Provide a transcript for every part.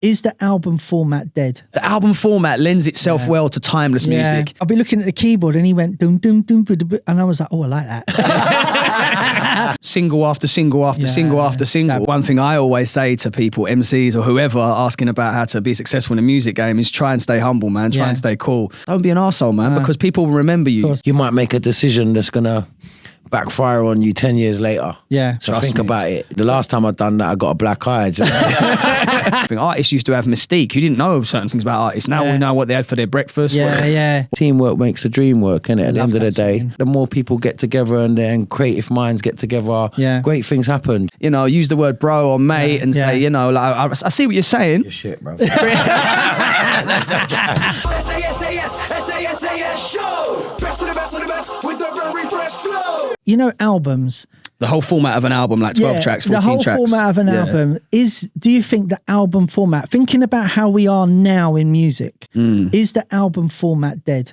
Is the album format dead? The album format lends itself well to timeless music. I'll be looking at the keyboard and he went dum dum dum, and I was like, oh, I like that. Single after single after single after single. One thing I always say to people, MCs or whoever, asking about how to be successful in the music game is try and stay humble, man. Try and stay cool. Don't be an arsehole, man, because people will remember you. You might make a decision that's gonna backfire on you 10 years later. Yeah. So think about it. The last time I done that, I got a black eye. I think artists used to have mystique. You didn't know certain things about artists. Now we know what they had for their breakfast. Teamwork makes the dream work, innit? At the end of the day, the more people get together and then creative minds get together, great things happen. You know, use the word bro or mate and say, you know, like, I see what you're saying. You're shit, bro. SaSaSaS show. Best of the best of the best with the very fresh flow. You know, albums. The whole format of an album, like 12 tracks, 14 tracks. The whole format of an album do you think the album format, thinking about how we are now in music, is the album format dead?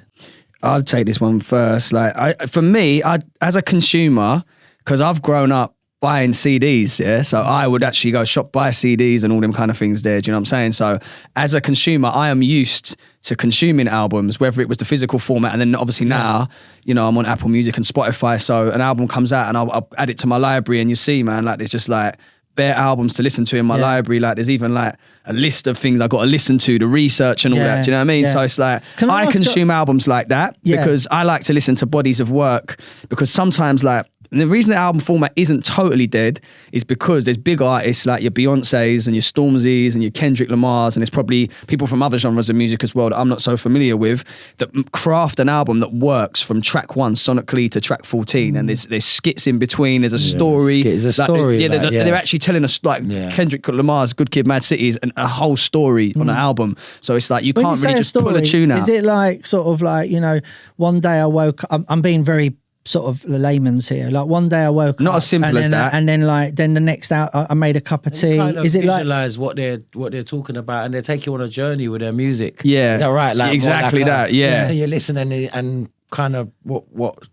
I'll take this one first. Like, for me, as a consumer, because I've grown up buying CDs, so I would actually go shop, buy CDs and all them kind of things there, do you know what I'm saying? So as a consumer, I am used to consuming albums, whether it was the physical format, and then obviously now, you know, I'm on Apple Music and Spotify, so an album comes out and I'll add it to my library, and you see, man, like there's just like bare albums to listen to in my library. Like there's even like a list of things I've got to listen to, the research and all that, do you know what I mean? So it's like, I consume albums like that because I like to listen to bodies of work, because sometimes like, and the reason the album format isn't totally dead is because there's big artists like your Beyoncés and your Stormzy's and your Kendrick Lamar's, and there's probably people from other genres of music as well that I'm not so familiar with that craft an album that works from track 1 sonically to track 14, and there's skits in between, there's a story. There's a story. They're actually telling us, like Kendrick Lamar's Good Kid, Mad City is a whole story on an album. So it's like you can't really just pull a tune out. Is it like sort of like, you know, one day I woke up, I'm being very sort of layman's here, like one day I woke not up, as simple as that, and then the next out I made a cup of tea. Kind of is it visualize what they're talking about, and they take you on a journey with their music? Is that right? Like exactly that. So you listen and kind of what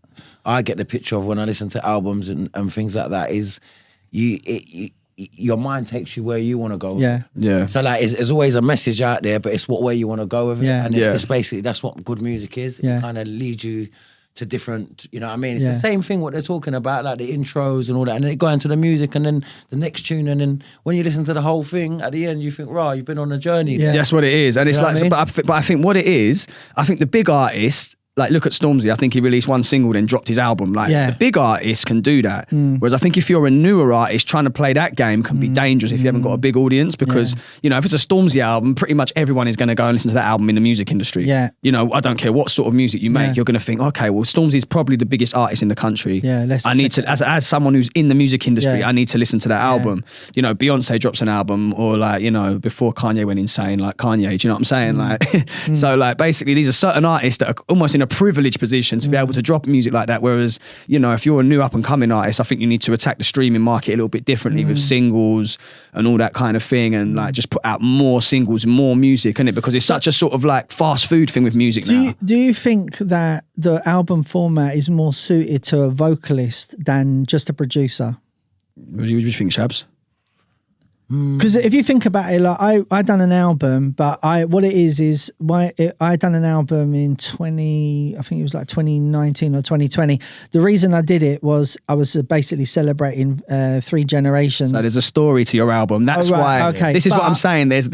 I get the picture of when I listen to albums and things like that is your mind takes you where you want to go. So like it's always a message out there, but it's what way you want to go with it. And it's basically, that's what good music is. It kind of leads you to different, you know what I mean? It's the same thing what they're talking about, like the intros and all that, and then it go into the music and then the next tune, and then when you listen to the whole thing, at the end you think, right, you've been on a journey. That's what it is. And it's like, but I think what it is, I think the big artists, like look at Stormzy, I think he released one single then dropped his album. Like the big artists can do that. Whereas I think if you're a newer artist trying to play that game can be dangerous if you haven't got a big audience, because you know, if it's a Stormzy album, pretty much everyone is going to go and listen to that album in the music industry. You know, I don't care what sort of music you make, you're going to think, okay, well Stormzy's probably the biggest artist in the country. I need to, as someone who's in the music industry, I need to listen to that album. You know, Beyonce drops an album, or like, you know, before Kanye went insane, like Kanye, do you know what I'm saying? Like, so like basically these are certain artists that are almost in a privileged position to be able to drop music like that, whereas, you know, if you're a new up and coming artist, I think you need to attack the streaming market a little bit differently with singles and all that kind of thing, and like just put out more singles, more music, innit? Because it's such a sort of like fast food thing with music now. Do you think that the album format is more suited to a vocalist than just a producer? What do you think, Shabs? Because if you think about it, like I done an album, but I done an album in I think it was like 2019 or 2020. The reason I did it was I was basically celebrating 3 generations. So there's a story to your album. That's why. Okay, this is what I'm saying. There's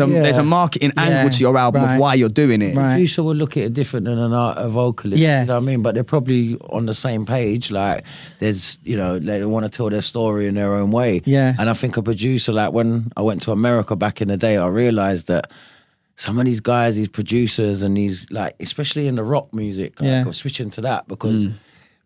a marketing angle to your album of why you're doing it. Right. Producer will look at it different than a vocalist. You know what I mean? But they're probably on the same page. Like there's, you know, they want to tell their story in their own way. And I think a producer, like when I went to America back in the day, I realized that some of these guys, these producers, and these, like, especially in the rock music, like, I'm switching to that because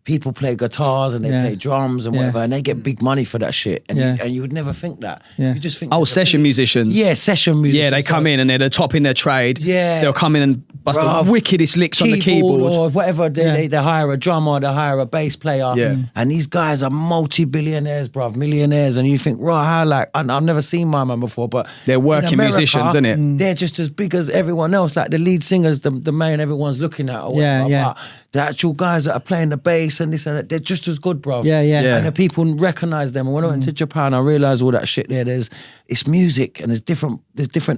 people play guitars and they play drums and whatever, and they get big money for that shit. And, you would never think that. You just think, session musicians. Yeah, session musicians. Yeah, they come in and they're the top in their trade. They'll come in and bust the wickedest licks on the keyboard. Or whatever. They hire a drummer, they hire a bass player. And these guys are multi-billionaires, bruv, millionaires. And you think, right, how, like, I've never seen my man before, but they're working musicians, isn't it? They're just as big as everyone else. Like the lead singers, the main everyone's looking at. Or whatever, but the actual guys that are playing the bass this and this and that. They're just as good, bro. Yeah. And the people recognize them. And when I went to Japan, I realized all that shit there. It's music and there's different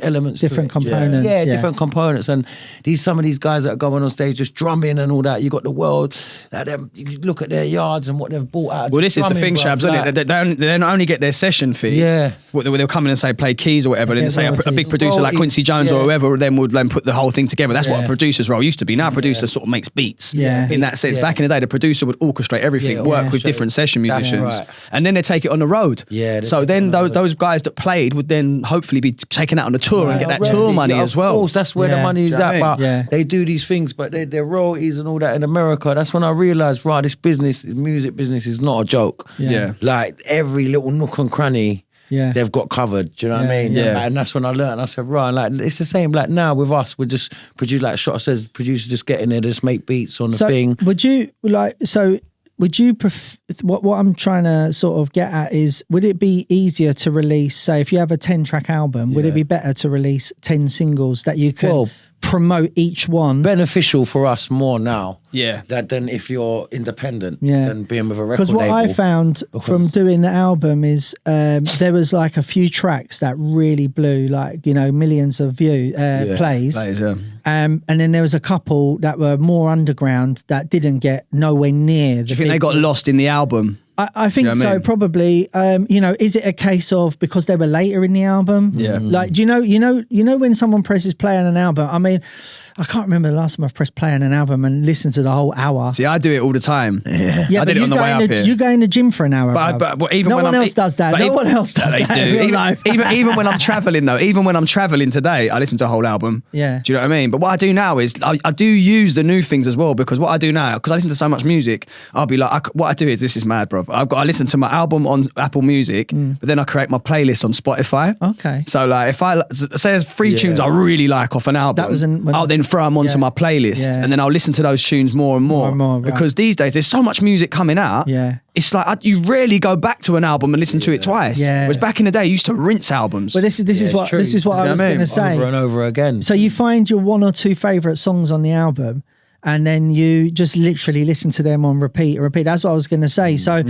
elements, different to it. components. Yeah, different components. And some of these guys that are going on stage just drumming and all that. You got the world. You look at their yards and what they've bought out. Well, this is the thing, Shabs, isn't it? They don't only get their session fee. Yeah. Where they'll come in and say play keys or whatever, and then say a big producer like Quincy Jones or whoever then would then put the whole thing together. That's what a producer's role used to be. Now a producer sort of makes beats. Yeah. In that sense, back in the day, the producer would orchestrate everything, work with different session musicians, and then they take it on the road. Yeah. So then those guys that played would then hopefully be taken out on the tour and get that tour money as well. Of course, that's where the money is at. But Yeah. they do these things, but their royalties and all that in America. That's when I realised, right, this music business is not a joke. Yeah. Like every little nook and cranny. Yeah. They've got covered. Do you know what I mean? Yeah. And that's when I learned. I said, right, like it's the same. Like now with us, we're just produce. Like Shot says, producers just get in there, just make beats on the thing. Would you what I'm trying to sort of get at is, would it be easier to release, say, if you have a 10-track album, would it be better to release 10 singles that you can promote each one? Beneficial for us more now. Yeah. Than if you're independent. Yeah. Than being with a record Because what label. I found from doing the album is there was like a few tracks that really blew, like, millions of plays. And then there was a couple that were more underground that didn't get nowhere near. Do you think they got lost in the album? I think so, I mean? Probably. Is it a case of because they were later in the album? Yeah. Like, do you know when someone presses play on an album? I mean, I can't remember the last time I've pressed play on an album and listened to the whole hour. See, I do it all the time. Yeah, I did it on the way up here. You go in the gym for an hour. But even no when one else does that. No one else does that. They do. Even when I'm traveling though, even when I'm traveling today, I listen to a whole album. Yeah. Do you know what I mean? But what I do now is I do use the new things as well, because what I do now, because I listen to so much music, I'll be like, what I do is, this is mad, bro. I listen to my album on Apple Music, but then I create my playlist on Spotify. Okay. So like, if I say there's 3 tunes I really like off an album, I'll then throw them onto my playlist, and then I'll listen to those tunes more and more, right. because these days there's so much music coming out. Yeah. It's like you rarely go back to an album and listen to it twice. Yeah. Whereas back in the day, you used to rinse albums. But this is what I was going to say. Over and over again. So you find your 1 or 2 favorite songs on the album, and then you just literally listen to them on repeat. That's what I was going to say. So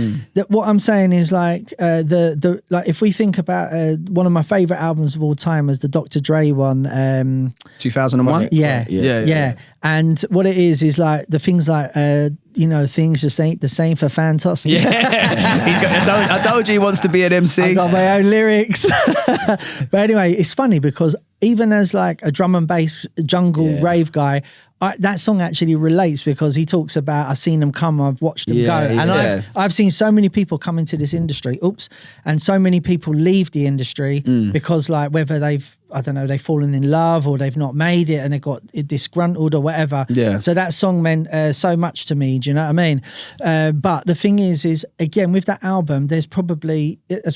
what I'm saying is like like if we think about one of my favorite albums of all time was the Dr. Dre one, 2001. Yeah. And what it is like the things like things just ain't the same for Fantos. Yeah, I told you he wants to be an MC. I got my own lyrics. But anyway, it's funny because even as like a drum and bass jungle rave guy, that song actually relates, because he talks about, I've seen them come, I've watched them go. And I've seen so many people come into this industry, and so many people leave the industry because like whether they've fallen in love or they've not made it and they got disgruntled or whatever. Yeah. So that song meant so much to me, do you know what I mean? But the thing is again, with that album, it's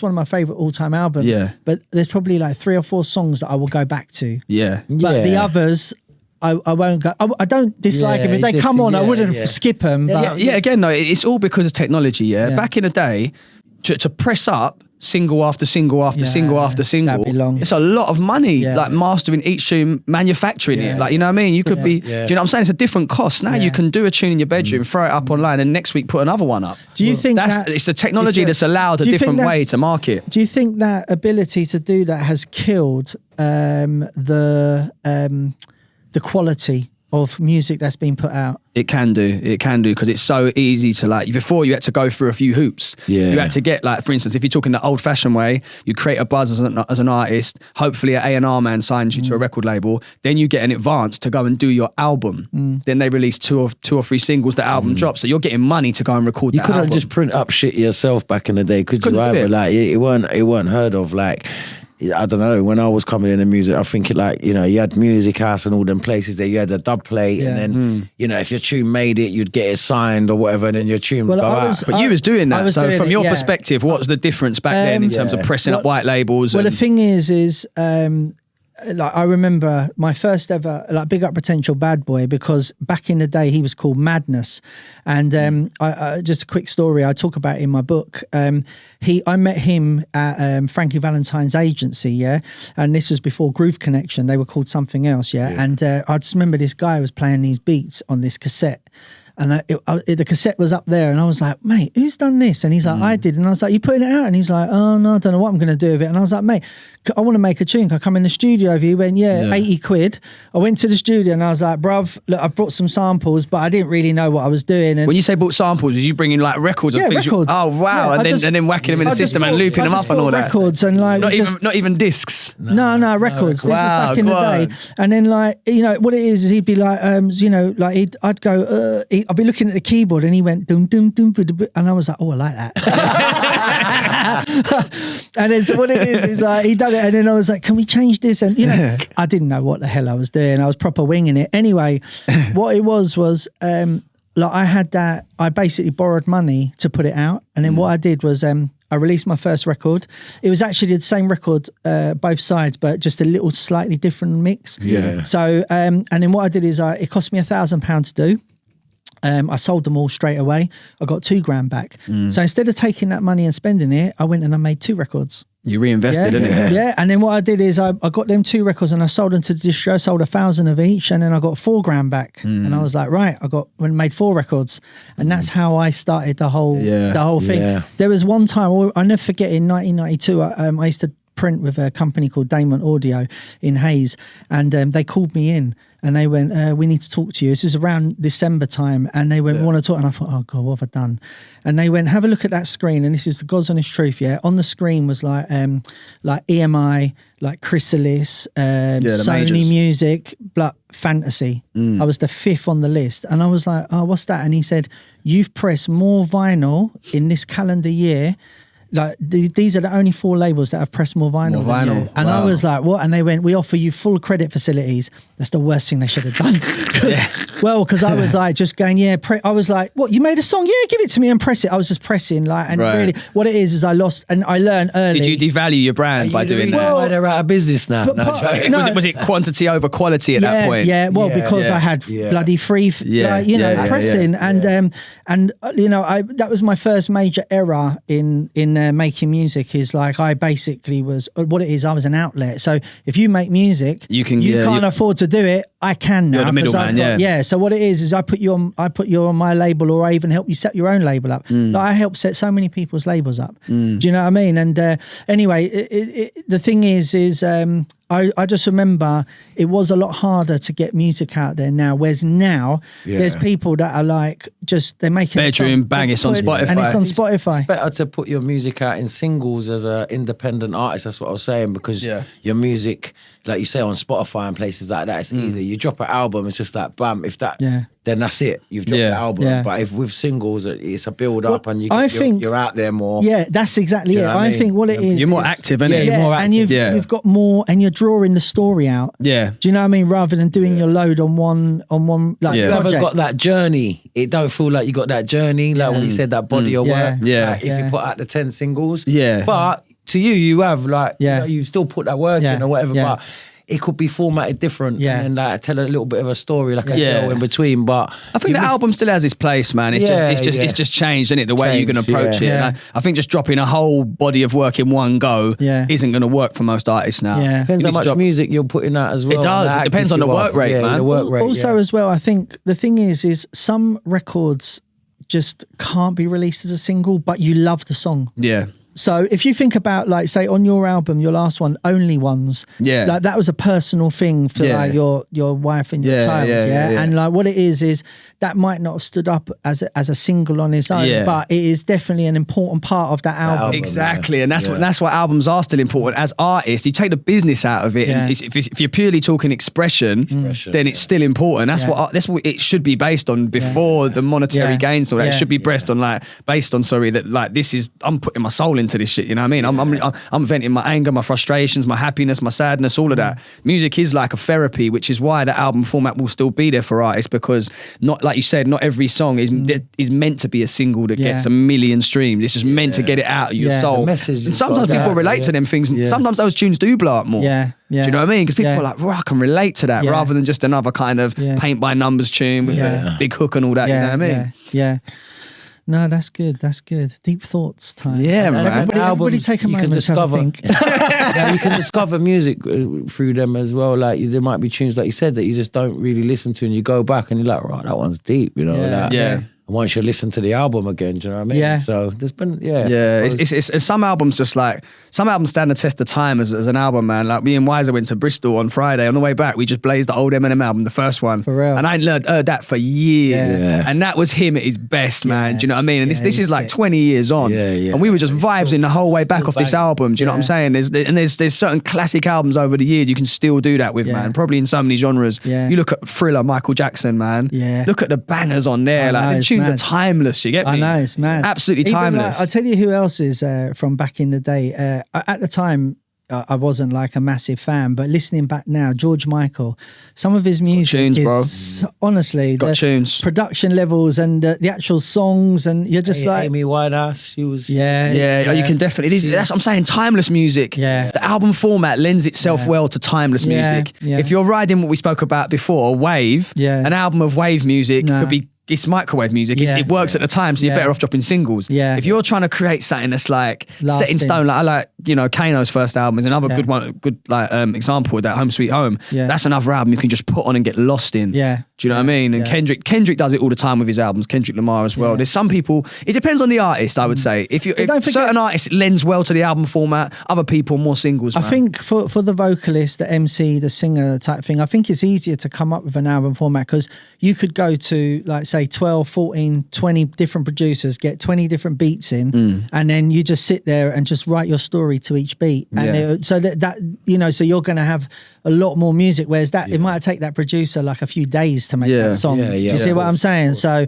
one of my favorite all-time albums. Yeah. But there's probably like 3 or 4 songs that I will go back to. Yeah. But the others, I won't go. I don't dislike them. If they come on, I wouldn't skip them. But Again, no, it's all because of technology. Yeah. Back in the day, to press up single after single after single after single, that'd be long. it's a lot of money. Like mastering each tune, manufacturing it. Like, you know what I mean? You could be. Do you know what I'm saying? It's a different cost. Now you can do a tune in your bedroom, throw it up online, and next week put another one up. Do you think it's the technology that's allowed a different way to market? Do you think that ability to do that has killed the quality of music that's been put out? It can do, because it's so easy to like, before you had to go through a few hoops. You had to get like, for instance, if you're talking the old fashioned way, you create a buzz as an artist, hopefully an A&R man signs you to a record label, then you get an advance to go and do your album. Then they release two or three singles, the album drops, so you're getting money to go and record you the couldn't album. just print up shit yourself back in the day, could you? Either like it weren't heard of. Like, I don't know, when I was coming into music, I think like, you had Music House and all them places there, you had a dub plate, and then, if your tune made it, you'd get it signed or whatever, and then your tune would go out. But you was doing that, so from your perspective, what was the difference back then in terms of pressing up white labels? Well, the thing is like I remember my first ever, like, big up Potential Bad Boy, because back in the day he was called Madness, and I just a quick story I talk about in my book. I met him at Frankie Valentine's agency, and this was before Groove Connection. They were called something else, and I just remember this guy was playing these beats on this cassette. And the cassette was up there, and I was like, mate, who's done this? And he's like, I did. And I was like, you putting it out? And he's like, oh, no, I don't know what I'm going to do with it. And I was like, mate, I want to make a tune. Can I come in the studio with you? He went, yeah, 80 quid. I went to the studio and I was like, bruv, look, I've brought some samples, but I didn't really know what I was doing. And when you say bought samples, was you bringing like records of things? Records. Oh, wow. Yeah, and then whacking them in the system and looping them up and all that. Records and like... Not even discs? No, records. This Wow, is back in the day. And then like, you know, what it is he'd be like, you know, like I'd go, I'd be looking at the keyboard and he went, doom, doom, doom, and I was like, oh, I like that. And then so what it is like, he done it and then I was like, can we change this? And, you know, I didn't know what the hell I was doing. I was proper winging it. Anyway, what it was, like I had that, I basically borrowed money to put it out. And then what I did was, I released my first record. It was actually the same record, both sides, but just a little slightly different mix. Yeah. So, and then what I did is it cost me £1,000 to do. I sold them all straight away. I got £2,000 back. So instead of taking that money and spending it, I went and I made 2 records. You reinvested, didn't you? Yeah. And then what I did is I got them 2 records and I sold them to the distro, sold 1,000 of each, and then I got £4,000 back. And I was like, right, made 4 records. And that's how I started the whole thing. Yeah. There was one time, I'll never forget, in 1992, I used to print with a company called Damon Audio in Hayes, and they called me in. And they went, we need to talk to you. This is around December time. And they went, we want to talk. And I thought, oh God, what have I done? And they went, have a look at that screen. And this is the God's honest truth, yeah? On the screen was like EMI, like Chrysalis, Sony Music, Black Fantasy. I was the 5th on the list. And I was like, oh, what's that? And he said, you've pressed more vinyl in this calendar year. Like these are the only 4 labels that have pressed more vinyl. And I was like, what? And they went, we offer you full credit facilities. That's the worst thing they should have done. Well, because I was like just going, I was like, what? You made a song? Yeah, give it to me and press it. I was just pressing really what it is I lost and I learned early. Did you devalue your brand by doing that? Well, they're out of business now. Was it quantity over quality at that point? Yeah, well, because I had bloody free, pressing. And you know, that was my first major error in making music. Is like I basically was what it is. I was an outlet. So if you make music, you can't afford to do it. I can now. You're the middleman, So what it is I put you on my label, or I even help you set your own label up. Like I help set so many people's labels up. Do you know what I mean? And anyway, the thing is I just remember it was a lot harder to get music out there now. Whereas now there's people that are like they're making bedroom bang, it's on Spotify. And it's on Spotify. It's better to put your music out in singles as an independent artist. That's what I was saying, because your music, like you say, on Spotify and places like that, it's easy. You drop an album, it's just like bam. If that, then that's it. You've dropped the album. Yeah. But if with singles, it's a build up, and you're out there more. Yeah, that's exactly it. I think what it is, you're more active, isn't it? You're more active. And you've got more, and you're drawing the story out. Yeah. Do you know what I mean? Rather than doing your load on one like you haven't got that journey. It don't feel like you got that journey, like when you said that body of work. Yeah. Like if you put out the 10 singles. Yeah. But to you have like, you know, you still put that work in or whatever, but it could be formatted different and like tell a little bit of a story, like a girl in between. But I think the album still has its place, man. It's just changed, isn't it? The way you can approach it. And I think just dropping a whole body of work in one go isn't going to work for most artists now. Yeah. Depends how much music you're putting out as well. It does. It depends on the work rate, man. The work rate, also, as well, I think the thing is some records just can't be released as a single, but you love the song. Yeah. So if you think about, like, say on your album, your last one, Only Ones, like that was a personal thing for like your wife and your child, and like what it is that might not have stood up as a single on its own, but it is definitely an important part of that album. Exactly, and that's why albums are still important. As artists, you take the business out of it, and if you're purely talking expression, then it's still important. That's what it should be based on before the monetary gains. Or that it should be based on that like this is, I'm putting my soul into this shit, you know what I mean? I'm venting my anger, my frustrations, my happiness, my sadness, all of that. Music is like a therapy, which is why the album format will still be there for artists, because not, like you said, not every song is meant to be a single that gets a million streams. It's just meant to get it out of your soul. And sometimes people relate to them things. Sometimes those tunes do blow up more. Do you know what I mean? Because people are like, I can relate to that, rather than just another kind of paint by numbers tune with a big hook and all that. You know what I mean? No, that's good. That's good. Deep thoughts time. Yeah, man. Everybody take a moment to have a think. You can discover music through them as well. Like there might be tunes, like you said, that you just don't really listen to, and you go back and you're like, right, that one's deep, you know? Yeah. And once you listen to the album again, do you know what I mean? Yeah. So there's been, It's some albums just like, some albums stand the test of time as an album, man. Like me and Wiser went to Bristol on Friday. On the way back, we just blazed the old Eminem album, the first one. For real. And I ain't heard that for years. Yeah. And that was him at his best, man. Do you know what I mean? And this is like sick. 20 years on. Yeah, yeah. And we were just vibing the whole way back off this album. Do you know what I'm saying? There's certain classic albums over the years you can still do that with, man. Probably in so many genres. Yeah. You look at Thriller, Michael Jackson, man. Yeah. Look at the bangers on there. Like the tunes are timeless. You get me? I know, it's mad. Absolutely timeless. I'll tell you who else is from back in the day. At the time, I wasn't like a massive fan, but listening back now, George Michael, some of his music tunes, is honestly got tunes, production levels, and the actual songs, and you're just like Amy Winehouse. She was you can definitely. That's what I'm saying. Timeless music. Yeah, the album format lends itself well to timeless music. Yeah. If you're riding what we spoke about before, wave, an album of wave music could be. It's microwave music. It works at the time, so you're better off dropping singles. Yeah. If you're trying to create something that's like Lasting. set in stone, like I like, Kano's first album is another good one, example of that. Home Sweet Home. Yeah. That's another album you can just put on and get lost in. Yeah. Do you know what I mean? And Kendrick does it all the time with his albums. Kendrick Lamar as well. Yeah. There's some people. It depends on the artist, I would say. If don't forget, certain artists lends well to the album format, other people more singles. I think for the vocalist, the MC, the singer type thing, I think it's easier to come up with an album format because you could go to like say 12, 14, 20 different producers, get 20 different beats in, and then you just sit there and just write your story to each beat. And so so you're going to have a lot more music, whereas that it might take that producer like a few days to make that song. Do you see what I'm saying? So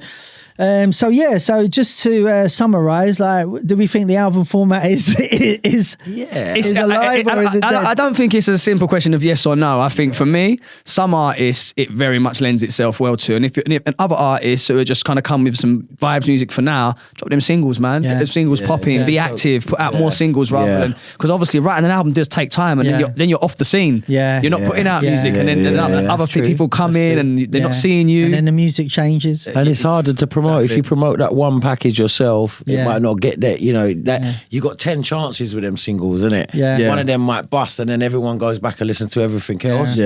just to summarize, like, do we think the album format is alive, or is it dead? I don't think it's a simple question of yes or no. I think for me, some artists it very much lends itself well to, and and other artists who are just kind of come with some vibes music for now, drop them singles, man. Get the singles popping, be active, put out more singles rather than, because obviously writing an album does take time, and then you're off the scene. You're not putting out music, and then other people come in and they're not seeing you, and then the music changes, and it's harder to promote. If you promote that one package yourself, it might not get that. You know that you got 10 chances with them singles, isn't it? One of them might bust, and then everyone goes back and listens to everything else.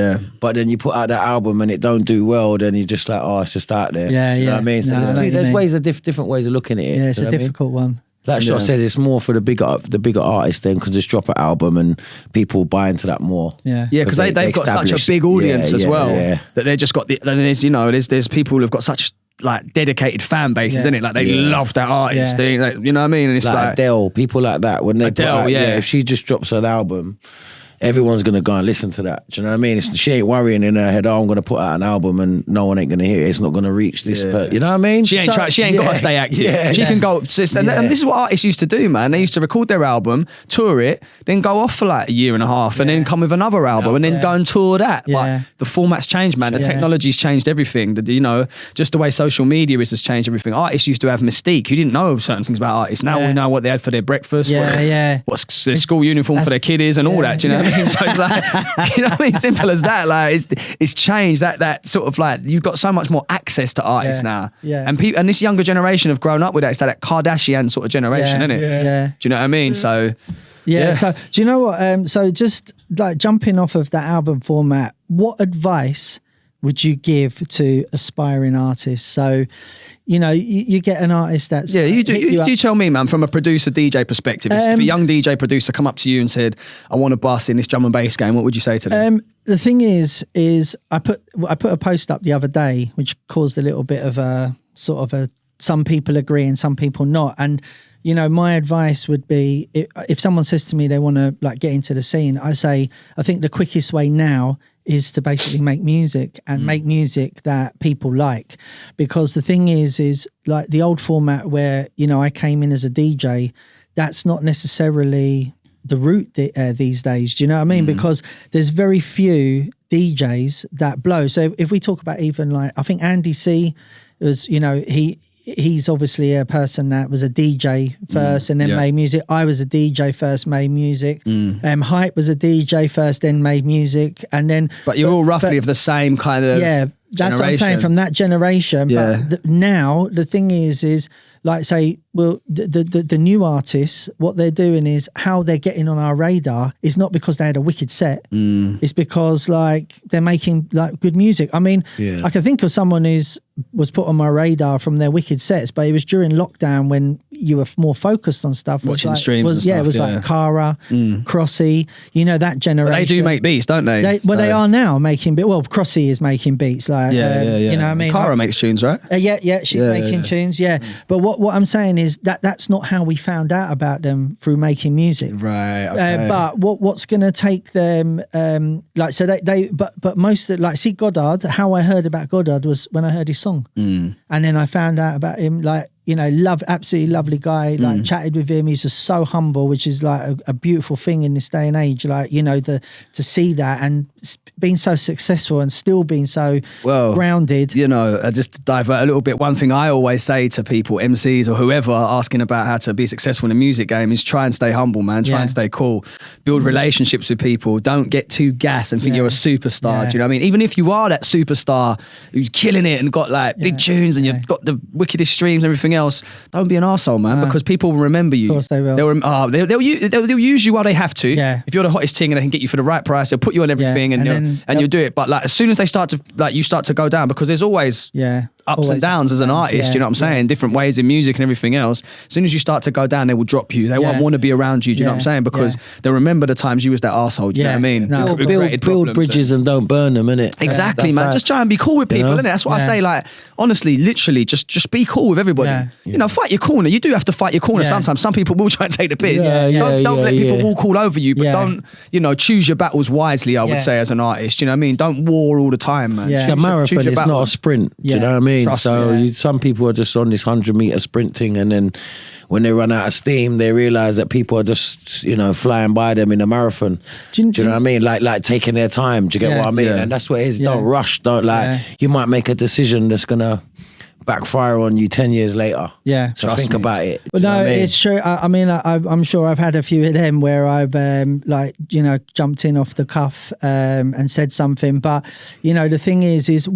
But then you put out that album and it don't do well, then you're just like, oh, it's just out there. You know what I mean? So there's ways of different ways of looking at it. Yeah, it's a difficult one. Like Shot says, it's more for the bigger artists then, because just drop an album and people buy into that more. Because they've got such a big audience as well that they just got there's people who've got such like dedicated fan bases, isn't it? Like they love that artist thing, like, you know what I mean? And it's like Adele, people like that, when they Adele, if she just drops an album, everyone's gonna go and listen to that. Do you know what I mean? She ain't worrying in her head, oh, I'm gonna put out an album and no one ain't gonna hear it. It's not gonna reach this. You know what I mean? She ain't got to stay active. She can go. And this is what artists used to do, man. They used to record their album, tour it, then go off for like a year and a half, and then come with another album, and then go and tour that. But the format's changed, man. The technology's changed everything. Just the way social media has changed everything. Artists used to have mystique. You didn't know certain things about artists. Now we know what they had for their breakfast. What's their school uniform for their kiddies and all that. Do you know what I mean? So it's like, you know what I mean? Simple as that. Like it's changed. That sort of like, you've got so much more access to artists now. And people, and this younger generation have grown up with that. It's that Kardashian sort of generation, isn't it? Do you know what I mean? So so do you know what? So just like jumping off of that album format, what advice would you give to aspiring artists? So, you get an artist that's... Yeah, you do tell me, man, from a producer, DJ perspective. If a young DJ producer come up to you and said, I want to bust in this drum and bass game, what would you say to them? The thing is I put a post up the other day, which caused a little bit of a sort of a, some people agree and some people not. And, my advice would be, if someone says to me they want to like get into the scene, I say, I think the quickest way now is to basically make music and make music that people like. Because the thing is like the old format where, I came in as a DJ, that's not necessarily the route these days. Do you know what I mean? Because there's very few DJs that blow. So if we talk about even like, I think Andy C was, he's obviously a person that was a DJ first and then made music. I was a DJ first, made music. Hype was a DJ first, then made music, and then. But you're all roughly of the same kind of. Yeah, that's what I'm saying, from that generation. Yeah. But now the thing is like, say, well, the new artists, what they're doing is how they're getting on our radar is not because they had a wicked set. It's because like they're making like good music. I mean, I can think of someone was put on my radar from their wicked sets, but it was during lockdown when you were more focused on stuff. Watching like, streams and stuff. It was like Cara, Crossy, that generation. But they do make beats, don't they? They are now making beats. Well, Crossy is making beats. Like, you know what I mean? Cara makes tunes, right? She's making tunes, But what I'm saying is that's not how we found out about them, through making music. Right. Okay. But what's going to take them, but most of, like, see Goddard, how I heard about Goddard was when I heard his song. And then I found out about him, like, absolutely lovely guy, like chatted with him. He's just so humble, which is like a beautiful thing in this day and age. Like, to see that and being so successful and still being so grounded. Just to divert a little bit, one thing I always say to people, MCs or whoever, asking about how to be successful in the music game is try and stay humble, man. Try and stay cool. Build relationships with people. Don't get too gassed and think you're a superstar. Do you know what I mean? Even if you are that superstar who's killing it and got like big tunes and you've got the wickedest streams and everything else, don't be an arsehole, man, because people will remember you. Of course they will. They'll use you while they have to. Yeah. If you're the hottest thing and they can get you for the right price, they'll put you on everything and you'll do it. But like, as soon as they start to, like, you start to go down, because there's always ups and downs as an artist, you know what I'm saying? Different ways in music and everything else. As soon as you start to go down, they will drop you. They won't want to be around you, do you know what I'm saying? Because they'll remember the times you was that arsehole, do you know what I mean? No, build bridges and don't burn them, innit? Exactly, man. Just try and be cool with people, innit? That's what I say, like, honestly, literally, just be cool with everybody. Fight your corner. You do have to fight your corner sometimes. Some people will try and take the piss. Don't let people walk all over you, but don't, choose your battles wisely, I would say, as an artist, you know what I mean? Don't war all the time, man. It's a marathon, it's not a sprint, do you know what I mean? Trust me. Some people are just on this 100-meter sprinting, and then when they run out of steam, they realize that people are just, flying by them in a marathon. Do you know what I mean? Like taking their time. Do you get what I mean? And that's what it is. Don't rush. Don't you might make a decision that's gonna backfire on you 10 years later. Yeah. So think about it. But no, it's true. I'm sure I've had a few of them where I've jumped in off the cuff and said something. But the thing is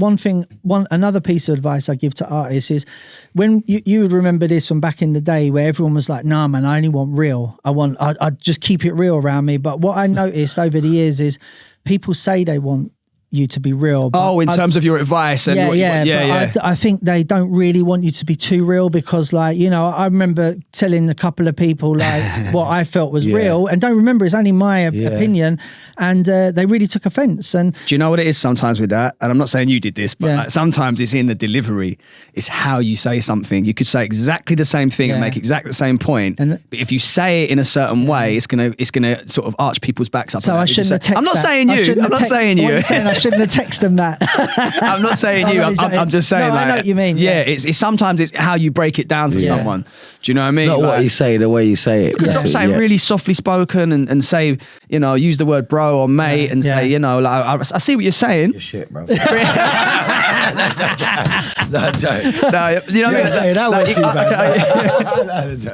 another piece of advice I give to artists is, when you would remember this from back in the day where everyone was like, nah, man, I only want real. I just keep it real around me. But what I noticed over the years is people say they want you to be real. In terms of your advice. And I think they don't really want you to be too real, because I remember telling a couple of people like what I felt was real, and don't remember, it's only my opinion, and they really took offense. And do you know what it is sometimes with that? And I'm not saying you did this, but like, sometimes it's in the delivery. It's how you say something. You could say exactly the same thing and make exactly the same point, but if you say it in a certain way, it's gonna sort of arch people's backs up. So I shouldn't have texted. I'm not saying you. I'm not saying you. I shouldn't have texted them that. I'm not saying you. I'm just saying. No, I know what you mean. Yeah, it's sometimes it's how you break it down to someone. Do you know what I mean? Not what you say, the way you say it. You could drop something really softly spoken and say, use the word bro or mate and say, I see what you're saying. You're shit, bro. No, you know what I mean? That way too bad.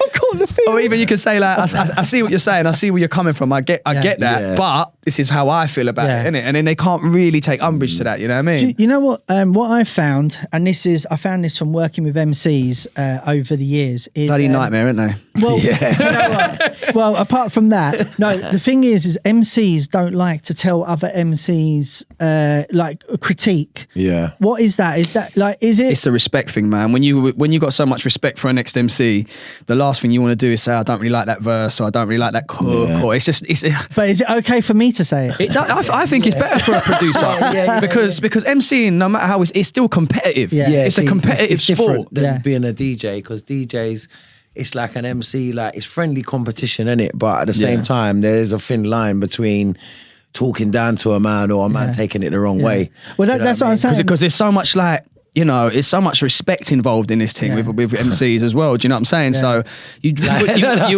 I'm calling the feels. Or even you can say like, I see what you're saying. I see where you're coming from. I get that, but this is how I feel about it, innit? And then they can't really take umbrage to that. You know what I mean? You know what? What I found, and I found this from working with MCs over the years, is bloody nightmare, aren't they? Well, you know what? Well, apart from that, no. The thing is MCs don't like to tell other MCs like critique. Yeah. What is that? Is that like? Is it? It's a respect thing, man. When you got so much respect for a next MC, the last thing you want to do is say, I don't really like that verse, or I don't really like that hook, or it's just. But is it okay for me to say it? I think it's better for a producer because MCing, no matter how it's still competitive. Yeah. It's a competitive sport than being a DJ, because DJs, it's like an MC, like it's friendly competition, innit? But at the same time, there's a thin line between talking down to a man or a man taking it the wrong way. Well, that's what I'm saying. Because there's so much like, it's so much respect involved in this thing with MCs as well. Do you know what I'm saying? So you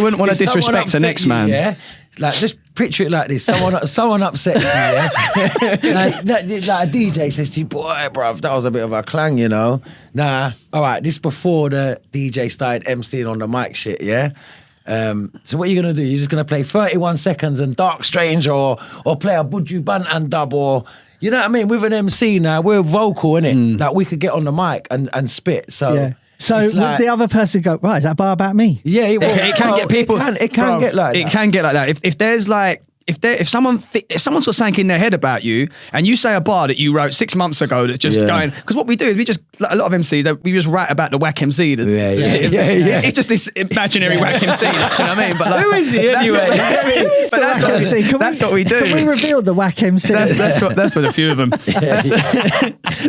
wouldn't want to disrespect the next man. Yeah. like just picture it like this: someone upsets you, yeah. like a DJ says to you, "Boy, bruv, that was a bit of a clang, you know." Nah, all right. This before the DJ started emceeing on the mic, shit, yeah. So what are you gonna do? You're just gonna play 31 seconds and Dark Strange, or play a Buju Banton dub, or you know what I mean? With an MC now, we're vocal, innit? Like we could get on the mic and spit. So. Yeah. So would like, the other person go, right, is that bar about me? Yeah, it can get people. It can get like that. It can get like that. If there's like. If someone's got something in their head about you and you say a bar that you wrote 6 months ago that's just going, because what we do is we just, like a lot of MCs, we just write about the whack MC. Yeah. It's just this imaginary whack MC, you know what I mean? But like, who is he anyway? That's what we do. Can we reveal the whack MC? That's what a few of them.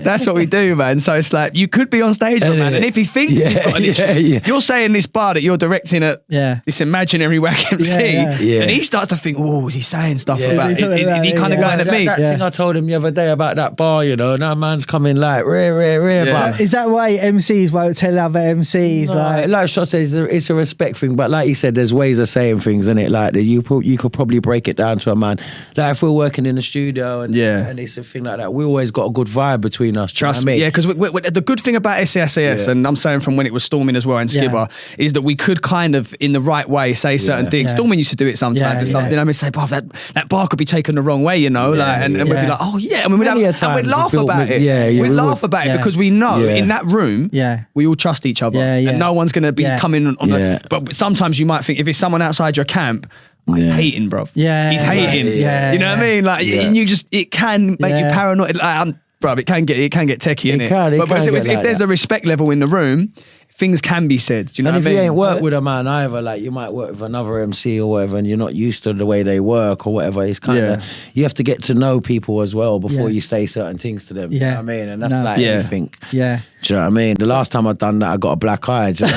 That's what we do, man. So it's like, you could be on stage, man, and if he thinks you've got an issue, you're saying this bar that you're directing at this imaginary whack MC, and he starts to think, oh, is he saying stuff about is he kind of going at me? That thing I told him the other day about that bar, you know, that man's coming like rare. So is that why MCs won't tell other MCs? No, like Shot says, it's a respect thing, but like he said, there's ways of saying things, isn't it? Like that you could probably break it down to a man. Like if we're working in the studio and it's a thing like that, we always got a good vibe between us. Trust me, because the good thing about SaSaSaS, and I'm saying from when it was Storming as well and Skibber, is that we could kind of in the right way say certain things. Storming used to do it sometimes, and something. I mean, say, that bar could be taken the wrong way, you know, and we'd be like, oh yeah, and we'd laugh about it. We'd laugh about it because we know in that room, we all trust each other, and no one's going to be coming on the. But sometimes you might think if it's someone outside your camp. He's hating, bro. He's hating. You know what I mean? Like, and it can make you paranoid. Like, bro, it can get techie, innit? But if there's a respect level in the room, things can be said. Do you know what I mean? And if you ain't worked with a man either, like you might work with another MC or whatever, and you're not used to the way they work or whatever, it's kind of, you have to get to know people as well before you say certain things to them. You know what I mean? And that's like anything. Yeah. Do you know what I mean? The last time I'd done that, I got a black eye. No.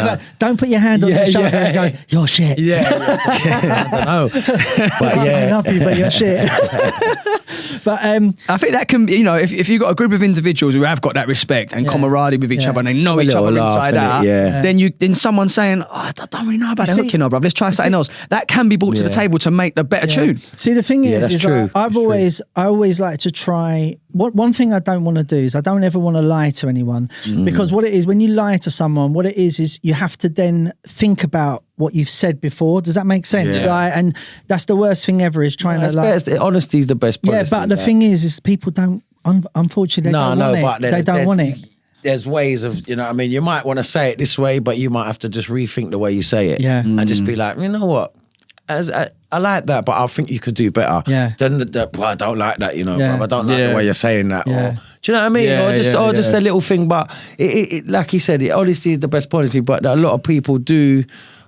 But don't put your hand on your shoulder and go, you're shit. I don't know. But I love you, but you're shit. But I think that can, you know, if you've got a group of individuals who have got that respect and camaraderie with each other and they know each other inside out, then someone's saying, oh, I don't really know about that hook, you know, bro. Let's try something else. That can be brought to the table to make the better tune. See, the thing is like, I always like to try. One thing I don't want to do is I don't ever want to lie to anyone, because what it is when you lie to someone, what it is you have to then think about what you've said before. Does that make sense? Like, and that's the worst thing ever is trying to like. Honesty is the best policy. Yeah, but the thing is people don't. Unfortunately, they don't want it. They don't want it. There's ways of, you know what I mean? You might want to say it this way, but you might have to just rethink the way you say it. Yeah. And just be like, you know what? I like that, but I think you could do better. Yeah. Then I don't like that, you know. I don't like the way you're saying that. Or, do you know what I mean? Or just a little thing. But it like he said, honesty is the best policy. But a lot of people do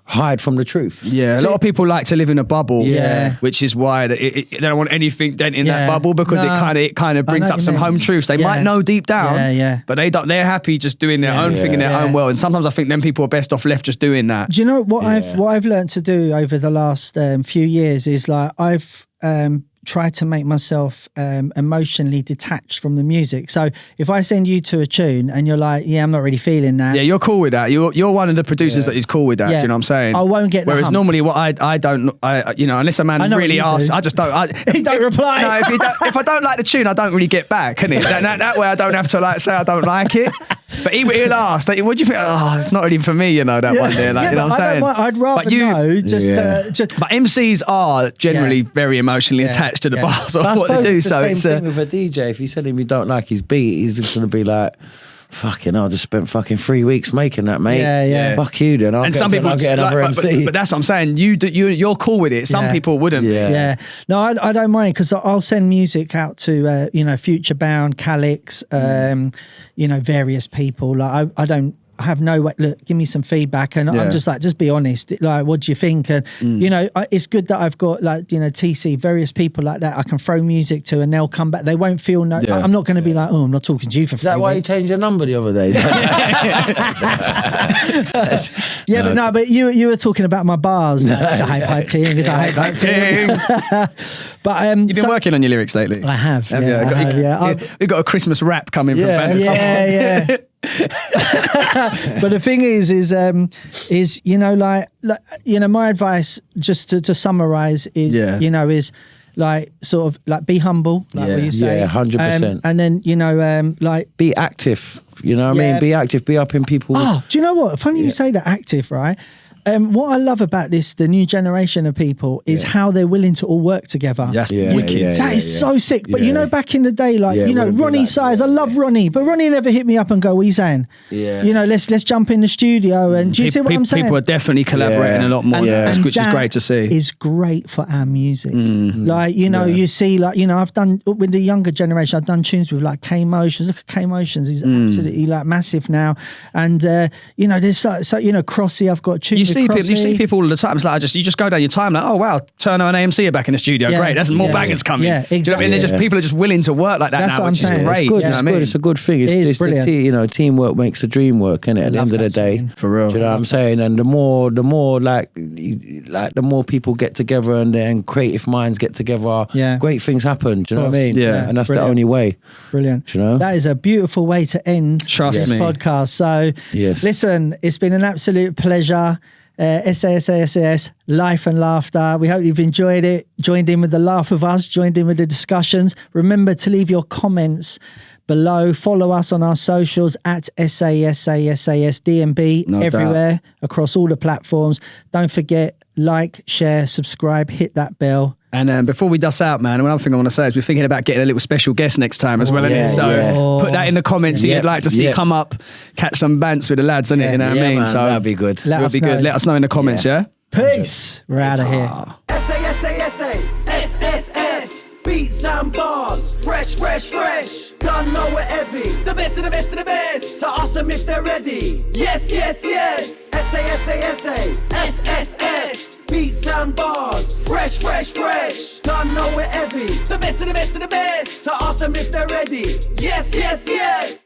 hide from the truth. Yeah, a lot of people like to live in a bubble. Yeah, which is why they don't want anything dent in that bubble, because it kind of brings up some home truths. They might know deep down, but they don't. They're happy just doing their own thing in their own world. And sometimes I think then people are best off left just doing that. Do you know what I've learned to do over the last few years is like I've try to make myself emotionally detached from the music. So if I send you to a tune and you're like, yeah, I'm not really feeling that. Yeah, you're cool with that. You're one of the producers that is cool with that. Do you know what I'm saying? I won't get. Whereas normally, what I don't, you know, unless a man really asks, I just don't. He don't reply. No, if I don't like the tune, I don't really get back. Can it? That way, I don't have to like say I don't like it. But he'll ask, like, what do you think? Oh, it's not really for me, you know, that one there. Like, you know what I'm saying? I'd rather know. But MCs are generally very emotionally attached to the bars or what they do. It's the same thing with a DJ. If you tell him you don't like his beat, he's just going to be like, fucking hell, I just spent fucking 3 weeks making that, mate. Yeah. Fuck you, then. And some people get another MC. But that's what I'm saying. You're cool with it. Some people wouldn't. Yeah. No, I don't mind, because I'll send music out to Future Bound, Calix, various people. Like I have no way. Look, give me some feedback, and I'm just like, just be honest. Like, what do you think? And it's good that I've got TC, various people like that I can throw music to, and they'll come back. They won't feel I'm not going to be like, oh, I'm not talking to you for 3 weeks. Is that why you changed your number the other day? But you were talking about my bars. It's a high pipe ting. It's a high pipe ting. But you've been working on your lyrics lately. I have. We've got a Christmas rap coming from Fantasy. Yeah. But the thing is you know, like you know, my advice just to summarize is is like sort of like be humble, like what you say. Yeah, 100%. And then you know, like be active. You know what I mean? Be active. Be up in people's. Oh, do you know what? Funny you say that, active, right? What I love about the new generation of people is how they're willing to all work together. That's wicked. That is so sick. But you know, back in the day, like you know, Ronnie Size, I love Ronnie, but Ronnie never hit me up and go, "What are you saying?" Yeah. You know, let's jump in the studio and do you see what I'm saying? People are definitely collaborating a lot more, which is great to see. Is great for our music. Like you know, you see, like you know, I've done with the younger generation. I've done tunes with like K Motions. Look at K Motions; he's absolutely like massive now. And you know, there's so you know, Crossy. I've got tunes. You see people all the time. It's like you just go down your time like, oh wow, Turner and AMC are back in the studio. Great, there's more bangers coming. Yeah, exactly. Do you know what I mean? They're just people are just willing to work like that now, which is great. It's good. It's good. It's a good thing. It's brilliant. you know, teamwork makes the dream work, innit? At the end of the day, for real. Do you know what I'm saying? And the more like the more people get together and then creative minds get together, great things happen. Do you know what I mean? Yeah. And that's the only way. Brilliant. Do you know? That is a beautiful way to end this podcast. So listen, it's been an absolute pleasure. SaSaSaS, Life and Laughter. We hope you've enjoyed it, joined in with the laugh with us, joined in with the discussions. Remember to leave your comments below. Follow us on our socials at SaSaSaSDNB everywhere across all the platforms. Don't forget, like, share, subscribe, hit that bell. And before we dust out, man, one other thing I want to say is we're thinking about getting a little special guest next time as well, innit? So put that in the comments who you'd like to see come up, catch some bants with the lads, innit? You know what I mean? Man, so that'd be good. Let us know in the comments, yeah? Peace. We're out of here. SaSaSaS, beats and bars, fresh. Don't know we're heavy. The best of the best of the best. So awesome if they're ready. Yes. SaSaSaS, beats and bars, fresh. Don't know we're heavy. The best of the best of the best. So awesome if they're ready. Yes.